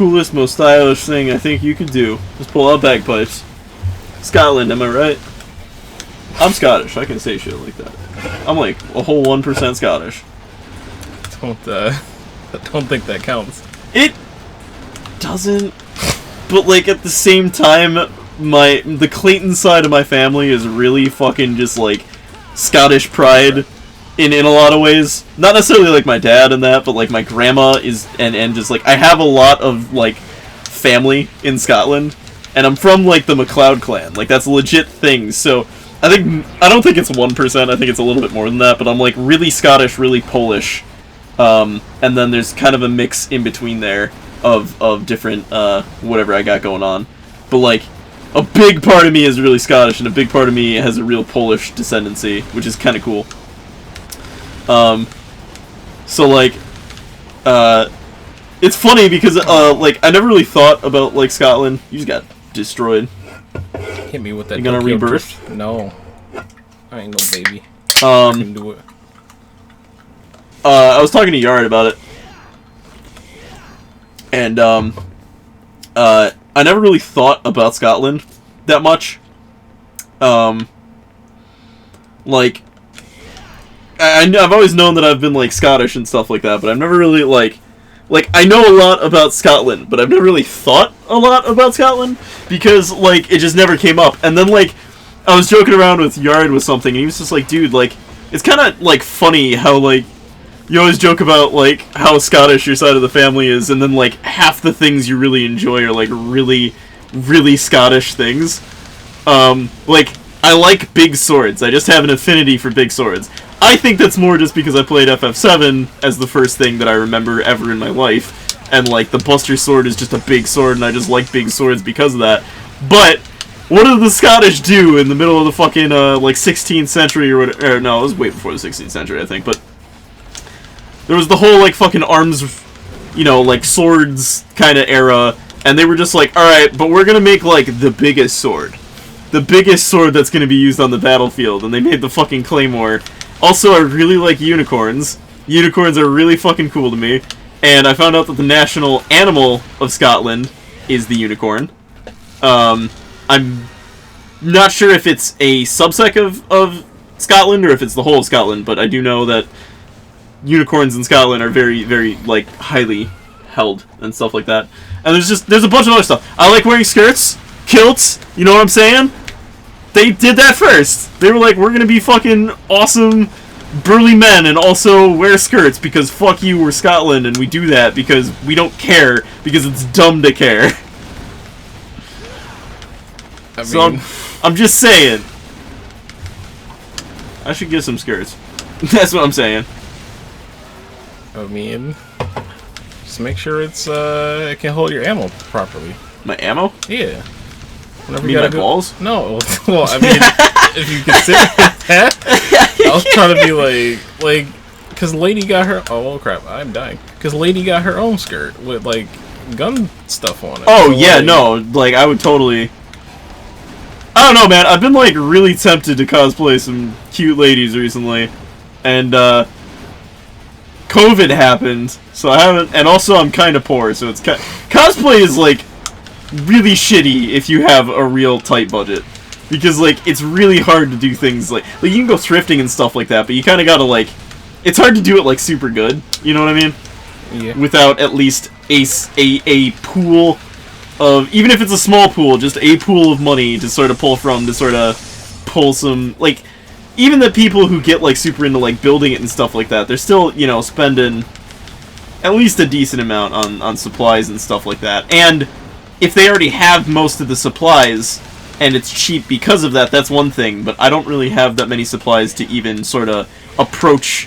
coolest, most stylish thing I think you could do is pull out bagpipes. Scotland, am I right? I'm Scottish. I can say shit like that. I'm like a whole 1% Scottish. I don't think that counts. It doesn't. But like at the same time, the Clayton side of my family is really fucking just like Scottish pride in a lot of ways. Not necessarily like my dad and that, but like my grandma is and just like I have a lot of like family in Scotland, and I'm from like the MacLeod clan. Like that's a legit thing. So I don't think it's 1%. I think it's a little bit more than that. But I'm like really Scottish, really Polish, and then there's kind of a mix in between there of different whatever I got going on. But like a big part of me is really Scottish, and a big part of me has a real Polish descendancy, which is kind of cool. So like, it's funny because like I never really thought about like Scotland. You just got destroyed. Hit me with that. You gonna rebirth? No, I ain't no baby. I can do it. I was talking to Yard about it, and I never really thought about Scotland that much. Like, I've always known that I've been like Scottish and stuff like that, but I've never really like I know a lot about Scotland, but I've never really thought a lot about Scotland because like it just never came up. And then like I was joking around with Yard with something, and he was just like, "Dude, like it's kind of like funny how like you always joke about like how Scottish your side of the family is, and then like half the things you really enjoy are like really, really Scottish things. Like I like big swords. I just have an affinity for big swords. I think that's more just because I played FF7 as the first thing that I remember ever in my life, and like the Buster Sword is just a big sword, and I just like big swords because of that. But what did the Scottish do in the middle of the fucking like 16th century or whatever? No, it was way before the 16th century, I think. But there was the whole like fucking arms, you know, like swords kind of era, and they were just like, all right, but we're gonna make like the biggest sword that's gonna be used on the battlefield, and they made the fucking claymore. Also, I really like unicorns. Unicorns are really fucking cool to me. And I found out that the national animal of Scotland is the unicorn. I'm not sure if it's a subsect of Scotland or if it's the whole of Scotland, but I do know that unicorns in Scotland are very, very, like, highly held and stuff like that. And there's a bunch of other stuff. I like wearing skirts, kilts, you know what I'm saying? They did that first. They were like, we're gonna be fucking awesome, burly men and also wear skirts because fuck you, we're Scotland and we do that because we don't care because it's dumb to care. I mean, so I'm just saying. I should get some skirts. That's what I'm saying. I mean, just make sure it can hold your ammo properly. My ammo? Yeah. Whenever you got balls? No. Well, I mean, if you consider that, I was trying to be like, because Lady got her. Oh crap! I'm dying. Because Lady got her own skirt with like gun stuff on it. Oh so, yeah, like, no, like I would totally. I don't know, man. I've been like really tempted to cosplay some cute ladies recently, and COVID happened, so I haven't. And also, I'm kind of poor, so it's cosplay is like really shitty if you have a real tight budget, because like it's really hard to do things like you can go thrifting and stuff like that, but you kind of gotta like it's hard to do it like super good, you know what I mean? Yeah. Without at least a pool of, even if it's a small pool, just a pool of money to sort of pull from, to sort of pull some, like, even the people who get like super into like building it and stuff like that, they're still, you know, spending at least a decent amount on supplies and stuff like that. And if they already have most of the supplies, and it's cheap because of that, that's one thing, but I don't really have that many supplies to even sort of approach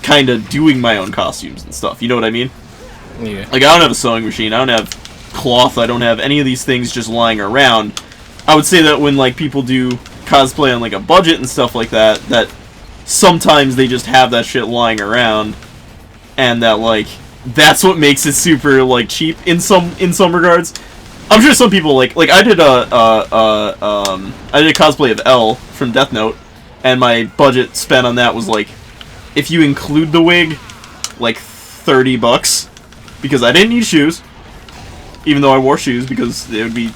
kind of doing my own costumes and stuff, you know what I mean? Yeah. Like, I don't have a sewing machine, I don't have cloth, I don't have any of these things just lying around. I would say that when, like, people do cosplay on, like, a budget and stuff like that, that sometimes they just have that shit lying around, and that, like, that's what makes it super, like, cheap in some regards. I'm sure some people like I did a cosplay of L from Death Note, and my budget spent on that was like, if you include the wig, like $30, because I didn't need shoes, even though I wore shoes because it would be.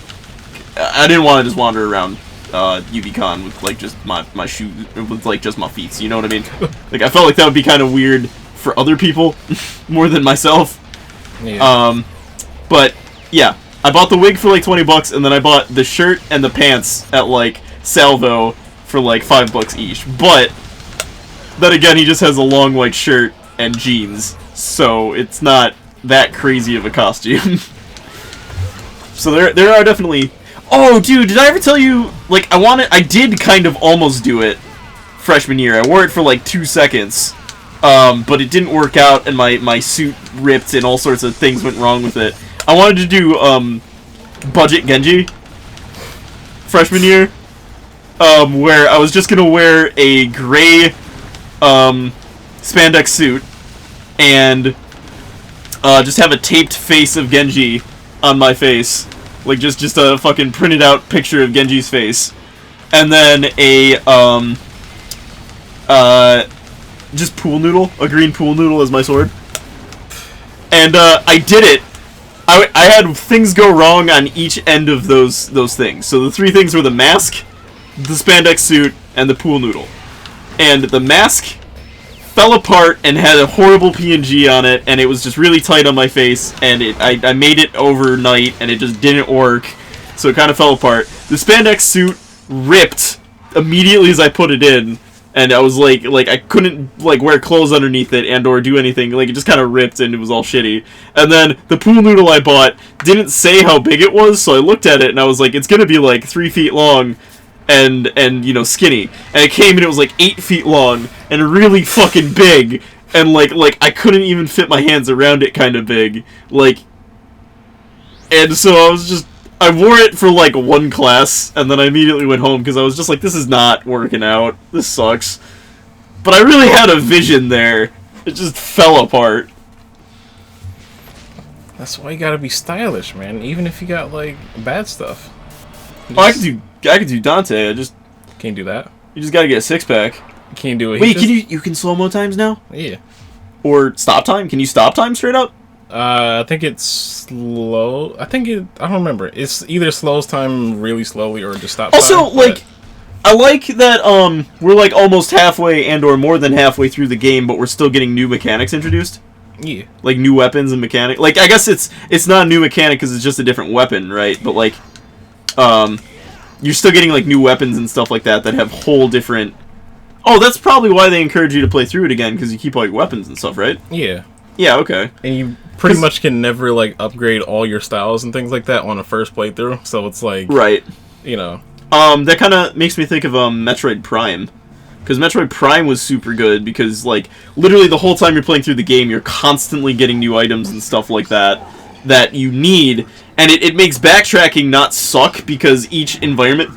I didn't want to just wander around UVCon with like just my shoes with like just my feet. You know what I mean? Like I felt like that would be kind of weird for other people more than myself. Yeah. But yeah, I bought the wig for like $20, and then I bought the shirt and the pants at like Salvo for like $5 each. But then again, he just has a long white shirt and jeans, so it's not that crazy of a costume. So there are definitely. Oh, dude, did I ever tell you? Like, I did kind of almost do it freshman year. I wore it for like 2 seconds, but it didn't work out, and my suit ripped, and all sorts of things went wrong with it. I wanted to do budget Genji freshman year, where I was just gonna wear a gray spandex suit and just have a taped face of Genji on my face, like just a fucking printed out picture of Genji's face, and then a just pool noodle, a green pool noodle as my sword. And I did it. I had things go wrong on each end of those things. So the 3 things were the mask, the spandex suit, and the pool noodle. And the mask fell apart and had a horrible PNG on it, and it was just really tight on my face, and I made it overnight, and it just didn't work, so it kind of fell apart. The spandex suit ripped immediately as I put it in, and I was like I couldn't like wear clothes underneath it and or do anything, like it just kind of ripped and it was all shitty. And then the pool noodle I bought didn't say how big it was, so I looked at it and I was like, it's gonna be like 3 feet long and you know, skinny, and it came and it was like 8 feet long and really fucking big, and like I couldn't even fit my hands around it, kind of big, like. And so I wore it for like 1 class, and then I immediately went home because I was just like, this is not working out, this sucks. But I really had a vision there. It just fell apart. That's why you gotta be stylish, man, even if you got like bad stuff. Oh, I could do Dante. I just can't do that. You just gotta get a 6-pack. You can't do it. Wait, you can slow-mo times now? Yeah. Or stop time? Can you stop time straight up? I think it's slow. I don't remember. It's either slows time really slowly or just stops time. Also, like, I like that we're like almost halfway and or more than halfway through the game, but we're still getting new mechanics introduced. Yeah. Like new weapons and mechanics. Like, I guess it's not a new mechanic because it's just a different weapon, right? But like, you're still getting like new weapons and stuff like that have whole different. Oh, that's probably why they encourage you to play through it again, because you keep all your weapons and stuff, right? Yeah. Yeah, okay. And you pretty much can never like upgrade all your styles and things like that on a first playthrough, so it's like, right, you know. That kind of makes me think of Metroid Prime, because Metroid Prime was super good because like literally the whole time you're playing through the game, you're constantly getting new items and stuff like that you need, and it makes backtracking not suck because each environment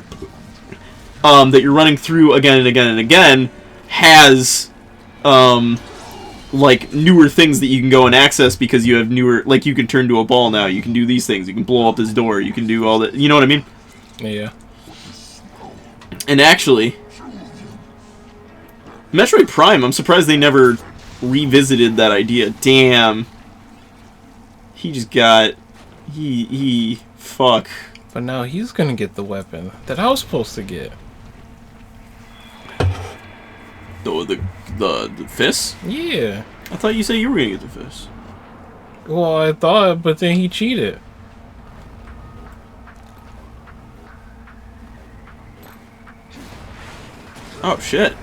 that you're running through again and again and again has like newer things that you can go and access because you have newer, like you can turn to a ball now, you can do these things, you can blow up this door, you can do all that, you know what I mean? Yeah. And actually, Metroid Prime, I'm surprised they never revisited that idea. Damn. He just got... Fuck. But now he's gonna get the weapon that I was supposed to get. The fist? Yeah. I thought you said you were gonna get the fist. Well, I thought, but then he cheated. Oh, shit.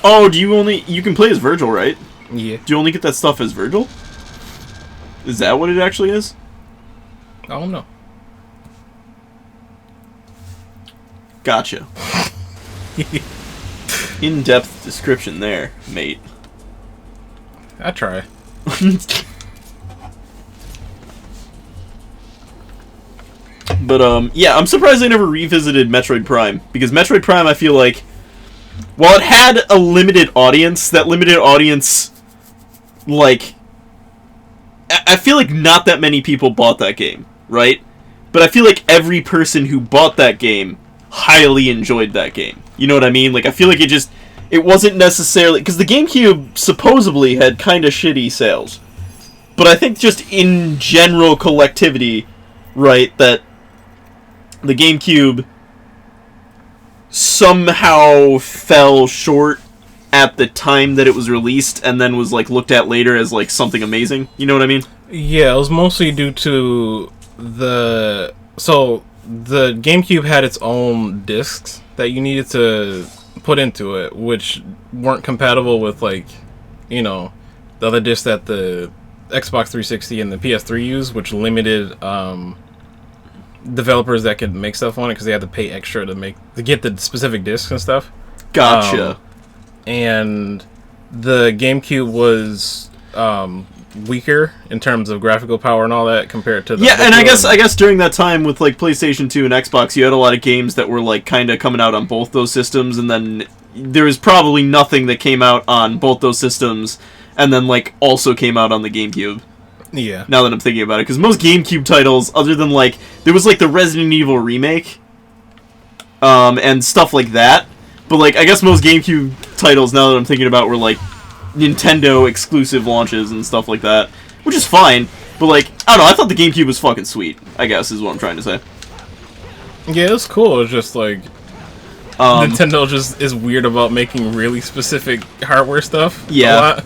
Oh, you can play as Virgil, right? Yeah. Do you only get that stuff as Virgil? Is that what it actually is? I don't know. Gotcha. In-depth description there, mate. I try. But, yeah, I'm surprised they never revisited Metroid Prime. Because Metroid Prime, I feel like, while it had a limited audience, that limited audience, like, I feel like not that many people bought that game, right? But I feel like every person who bought that game highly enjoyed that game. You know what I mean? Like, I feel like it wasn't necessarily... Because the GameCube supposedly had kind of shitty sales. But I think just in general collectivity, right, that the GameCube somehow fell short at the time that it was released and then was, like, looked at later as, like, something amazing. You know what I mean? Yeah, it was mostly due to the... So, the GameCube had its own discs that you needed to put into it, which weren't compatible with, like, you know, the other discs that the Xbox 360 and the PS3 used, which limited developers that could make stuff on it because they had to pay extra to get the specific discs and stuff. Gotcha. And the GameCube was weaker in terms of graphical power and all that compared to the and I guess during that time with like PlayStation 2 and Xbox, you had a lot of games that were like kind of coming out on both those systems, and then there was probably nothing that came out on both those systems and then like also came out on the GameCube. Yeah. Now that I'm thinking about it, because most GameCube titles, other than like there was like the Resident Evil remake, and stuff like that, but like I guess most GameCube titles, now that I'm thinking about, were like Nintendo exclusive launches and stuff like that, which is fine, but like, I don't know, I thought the GameCube was fucking sweet, I guess is what I'm trying to say. Yeah, it's cool. It's just like Nintendo just is weird about making really specific hardware stuff. Yeah. A lot.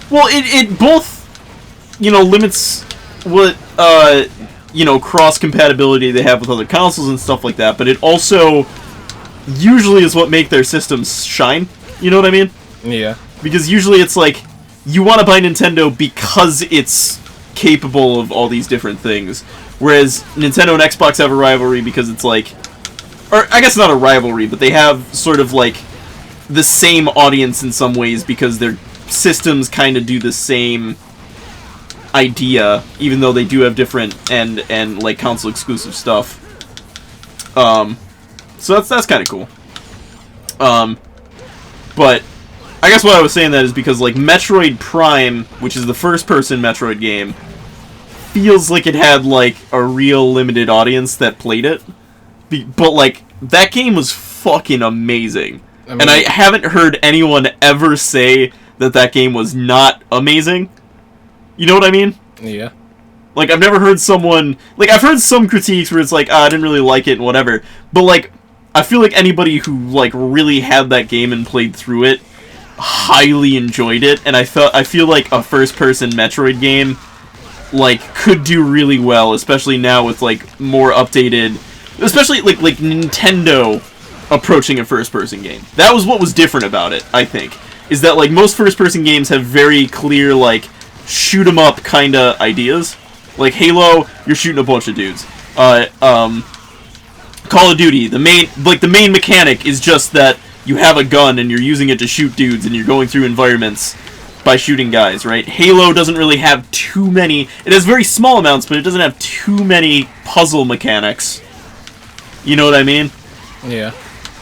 Well, it both, you know, limits what, you know, cross compatibility they have with other consoles and stuff like that, but it also usually is what make their systems shine. You know what I mean? Yeah. Because usually it's like, you want to buy Nintendo because it's capable of all these different things. Whereas Nintendo and Xbox have a rivalry because it's like... Or, I guess not a rivalry, but they have sort of like the same audience in some ways because their systems kind of do the same idea, even though they do have different and like console exclusive stuff. So that's kind of cool. But I guess what I was saying that is because, like, Metroid Prime, which is the first-person Metroid game, feels like it had, like, a real limited audience that played it. But, like, that game was fucking amazing. I mean, and I haven't heard anyone ever say that that game was not amazing. You know what I mean? Yeah. Like, I've never heard someone... Like, I've heard some critiques where it's like, I didn't really like it and whatever. But, like, I feel like anybody who, like, really had that game and played through it highly enjoyed it, and I feel like a first-person Metroid game, like, could do really well, especially now with, like, more updated... Especially, like Nintendo approaching a first-person game. That was what was different about it, I think. Is that, like, most first-person games have very clear, like, shoot-'em-up kind of ideas. Like, Halo, you're shooting a bunch of dudes. Call of Duty, the main mechanic is just that you have a gun and you're using it to shoot dudes and you're going through environments by shooting guys, right? Halo doesn't really have too many... It has very small amounts, but it doesn't have too many puzzle mechanics. You know what I mean? Yeah.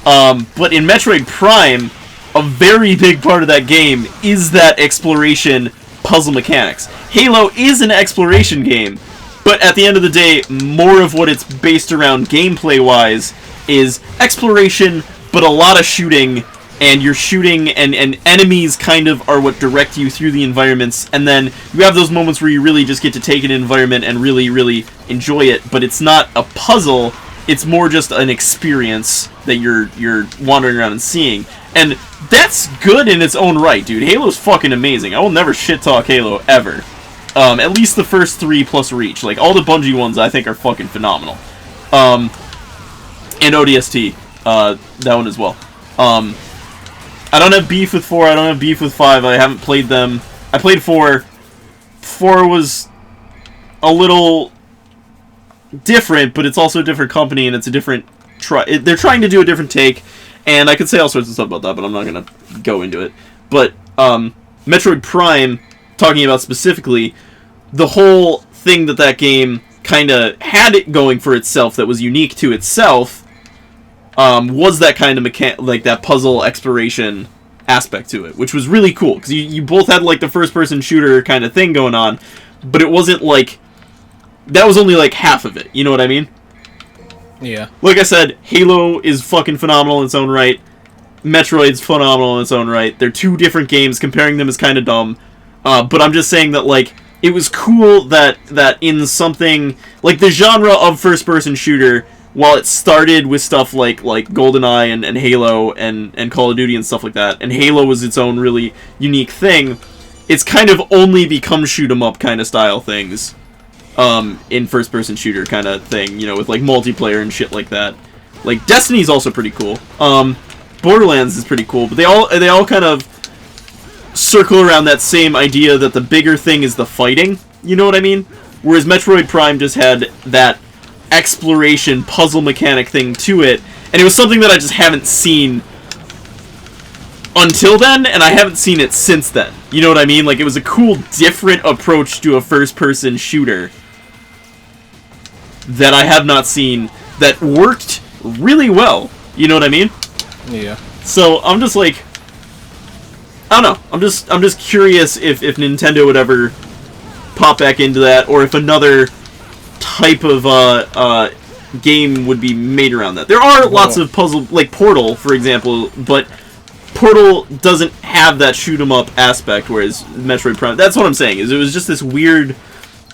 But in Metroid Prime, a very big part of that game is that exploration puzzle mechanics. Halo is an exploration game, but at the end of the day, more of what it's based around gameplay-wise is exploration, but a lot of shooting, and you're shooting, and enemies kind of are what direct you through the environments, and then you have those moments where you really just get to take an environment and really, really enjoy it, but it's not a puzzle, it's more just an experience that you're wandering around and seeing. And that's good in its own right, dude. Halo's fucking amazing. I will never shit-talk Halo, ever. At least the first 3 plus Reach. Like, all the Bungie ones I think are fucking phenomenal. And ODST. That one as well. I don't have beef with 4, I don't have beef with 5, I haven't played them. I played 4. 4 was a little different, but it's also a different company, and it's a different... they're trying to do a different take, and I could say all sorts of stuff about that, but I'm not going to go into it. But, Metroid Prime, talking about specifically, the whole thing that game kind of had it going for itself that was unique to itself... was that kind of like that puzzle exploration aspect to it, which was really cool, because you both had like the first-person shooter kind of thing going on, but it wasn't like... That was only like half of it, you know what I mean? Yeah. Like I said, Halo is fucking phenomenal in its own right. Metroid's phenomenal in its own right. They're two different games. Comparing them is kind of dumb. But I'm just saying that, like, it was cool that in something like the genre of first-person shooter, while it started with stuff like GoldenEye and Halo and Call of Duty and stuff like that, and Halo was its own really unique thing, it's kind of only become shoot 'em up kind of style things in first-person shooter kind of thing, you know, with like multiplayer and shit like that. Like Destiny's also pretty cool. Borderlands is pretty cool, but they all kind of circle around that same idea that the bigger thing is the fighting, you know what I mean? Whereas Metroid Prime just had that exploration puzzle mechanic thing to it, and it was something that I just haven't seen until then, and I haven't seen it since then. You know what I mean? Like, it was a cool, different approach to a first-person shooter that I have not seen that worked really well. You know what I mean? Yeah. So, I'm just like, I don't know. I'm just curious if Nintendo would ever pop back into that, or if another type of game would be made around that. There are lots of puzzle, like Portal, for example, but Portal doesn't have that shoot 'em up aspect, whereas Metroid Prime. That's what I'm saying. Is it was just this weird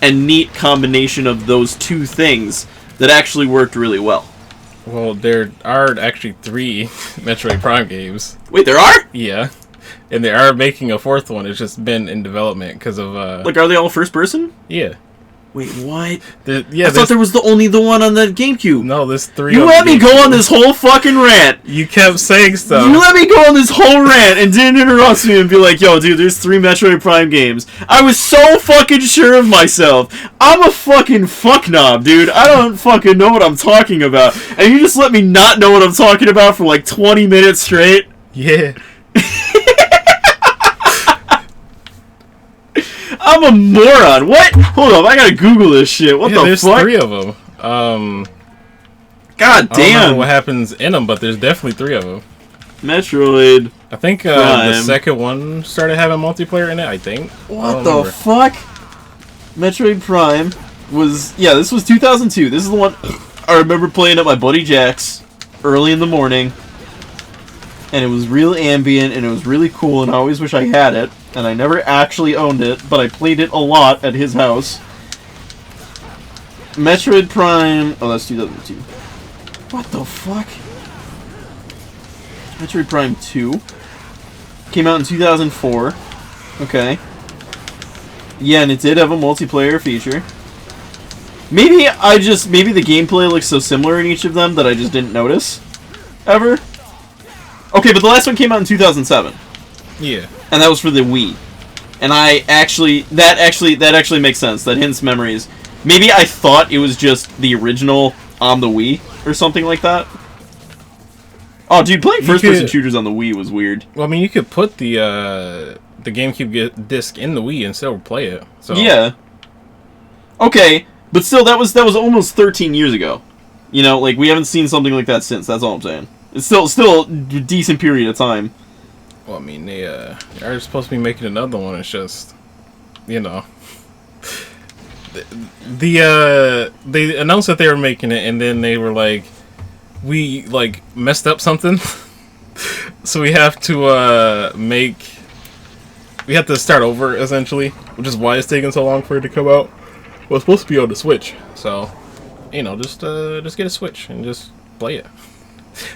and neat combination of those two things that actually worked really well. Well, there are actually 3 Metroid Prime games. Wait, there are? Yeah. And they are making a 4th one. It's just been in development because of... Like, are they all first person? Yeah. Wait, what? Yeah, I thought there was only the one on the GameCube. No, there's 3 You on let the me go GameCube. on this whole fucking rant. You kept saying stuff. You let me go on this whole rant and didn't interrupt me and be like, yo, dude, there's 3 Metroid Prime games. I was so fucking sure of myself. I'm a fucking fucknob, dude. I don't fucking know what I'm talking about. And you just let me not know what I'm talking about for like 20 minutes straight? Yeah. I'm a moron. What? Hold up, I gotta Google this shit. What the there's fuck? 3 of them. God I don't damn. know what happens in them, but there's definitely 3 of them. Metroid. I think the second one started having multiplayer in it, I think. What the fuck? Metroid Prime was... Yeah, this was 2002. This is the one I remember playing at my buddy Jack's early in the morning. And it was real ambient, and it was really cool, and I always wish I had it. And I never actually owned it, but I played it a lot at his house. Metroid Prime... Oh, that's 2002. What the fuck? Metroid Prime 2 came out in 2004. Okay. Yeah, and it did have a multiplayer feature. Maybe the gameplay looks so similar in each of them that I just didn't notice ever. Okay, but the last one came out in 2007. Yeah. And that was for the Wii. And that actually makes sense. That hints memories. Maybe I thought it was just the original on the Wii or something like that. Oh, dude, playing first-person shooters on the Wii was weird. Well, I mean, you could put the GameCube disc in the Wii and still play it. So. Yeah. Okay, but still, that was almost 13 years ago. You know, like, we haven't seen something like that since. That's all I'm saying. It's still a decent period of time. Well, I mean, they are supposed to be making another one. It's just, you know, they announced that they were making it, and then they were like, we like messed up something, so we have to start over essentially, which is why it's taking so long for it to come out. Well, it's supposed to be on the Switch, so you know, just get a Switch and just play it.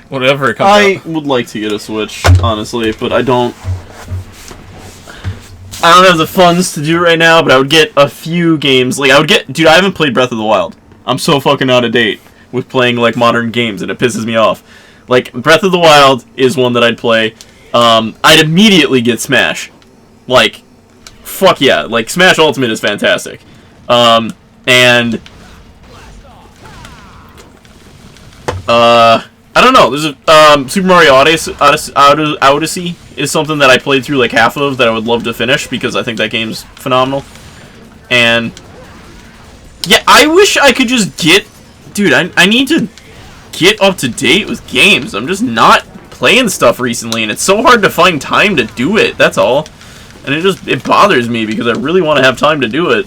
Whatever it comes out. I would like to get a Switch, honestly, but I don't have the funds to do it right now, but I would get a few games. Like, dude, I haven't played Breath of the Wild. I'm so fucking out of date with playing, like, modern games, and it pisses me off. Like, Breath of the Wild is one that I'd play. I'd immediately get Smash. Like, fuck yeah. Like, Smash Ultimate is fantastic. And I don't know. There's a Super Mario Odyssey is something that I played through like half of that I would love to finish because I think that game's phenomenal. And yeah, I wish I could just get... Dude, I need to get up to date with games. I'm just not playing stuff recently, and it's so hard to find time to do it. That's all. And it bothers me because I really want to have time to do it.